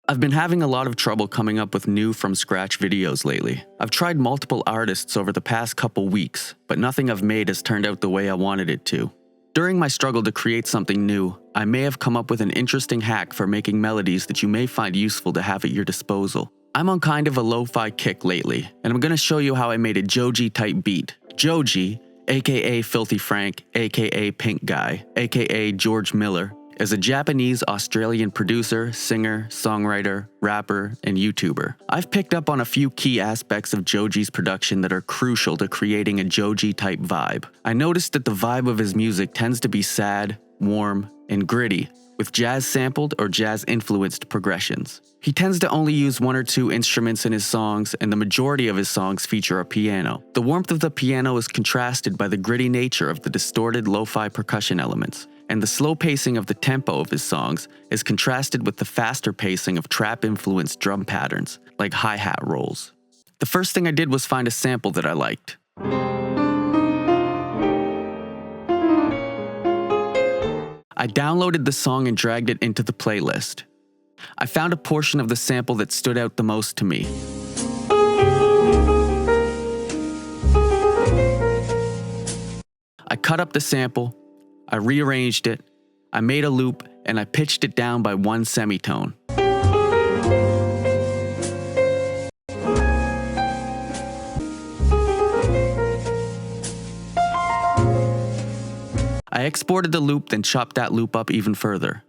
I've been having a lot of trouble coming up with new from-scratch videos lately. I've tried multiple artists over the past couple weeks, but nothing I've made has turned out the way I wanted it to. During my struggle to create something new, I may have come up with an interesting hack for making melodies that you may find useful to have at your disposal. I'm on kind of a lo-fi kick lately, and I'm going to show you how I made a Joji type beat. Joji, aka Filthy Frank, aka Pink Guy, aka George Miller, is a Japanese-Australian producer, singer, songwriter, rapper, and YouTuber. I've picked up on a few key aspects of Joji's production that are crucial to creating a Joji-type vibe. I noticed that the vibe of his music tends to be sad, warm, and gritty, with jazz-sampled or jazz-influenced progressions. He tends to only use one or two instruments in his songs, and the majority of his songs feature a piano. The warmth of the piano is contrasted by the gritty nature of the distorted lo-fi percussion elements, and the slow pacing of the tempo of his songs is contrasted with the faster pacing of trap-influenced drum patterns, like hi-hat rolls. The first thing I did was find a sample that I liked. I downloaded the song and dragged it into the playlist. I found a portion of the sample that stood out the most to me. I cut up the sample, I rearranged it, I made a loop, and I pitched it down by 1 semitone. I exported the loop, then chopped that loop up even further.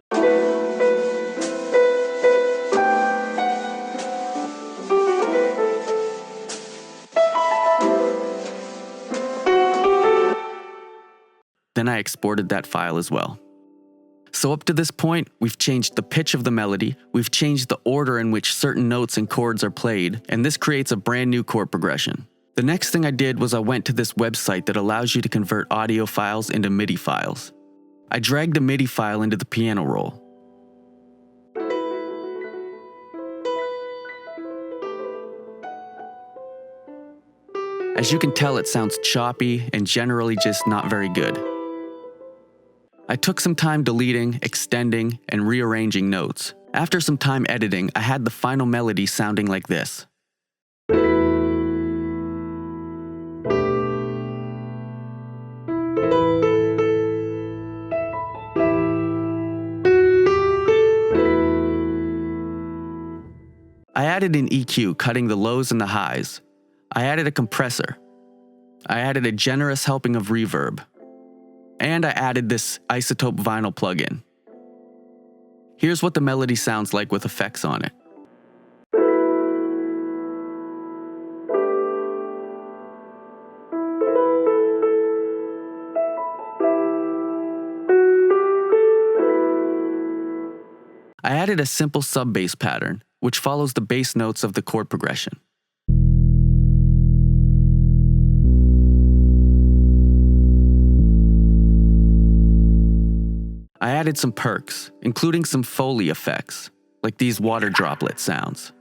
Then I exported that file as well. So up to this point, we've changed the pitch of the melody, we've changed the order in which certain notes and chords are played, and this creates a brand new chord progression. The next thing I did was I went to this website that allows you to convert audio files into MIDI files. I dragged a MIDI file into the piano roll. As you can tell, it sounds choppy and generally just not very good. I took some time deleting, extending, and rearranging notes. After some time editing, I had the final melody sounding like this. I added an EQ, cutting the lows and the highs. I added a compressor. I added a generous helping of reverb. And I added this isotope vinyl plugin. Here's what the melody sounds like with effects on it. I added a simple sub-bass pattern, which follows the bass notes of the chord progression. I added some perks, including some Foley effects, like these water droplet sounds.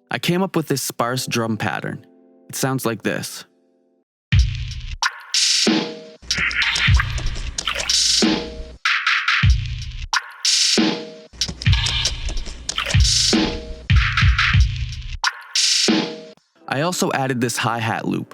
I came up with this sparse drum pattern. It sounds like this. I also added this hi-hat loop.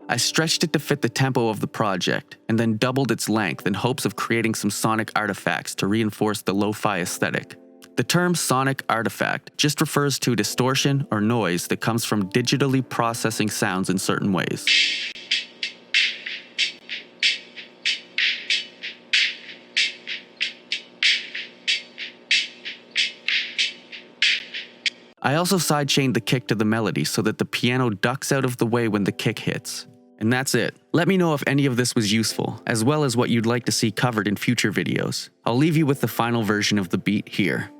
I stretched it to fit the tempo of the project, and then doubled its length in hopes of creating some sonic artifacts to reinforce the lo-fi aesthetic. The term sonic artifact just refers to distortion or noise that comes from digitally processing sounds in certain ways. I also sidechained the kick to the melody so that the piano ducks out of the way when the kick hits. And that's it. Let me know if any of this was useful, as well as what you'd like to see covered in future videos. I'll leave you with the final version of the beat here.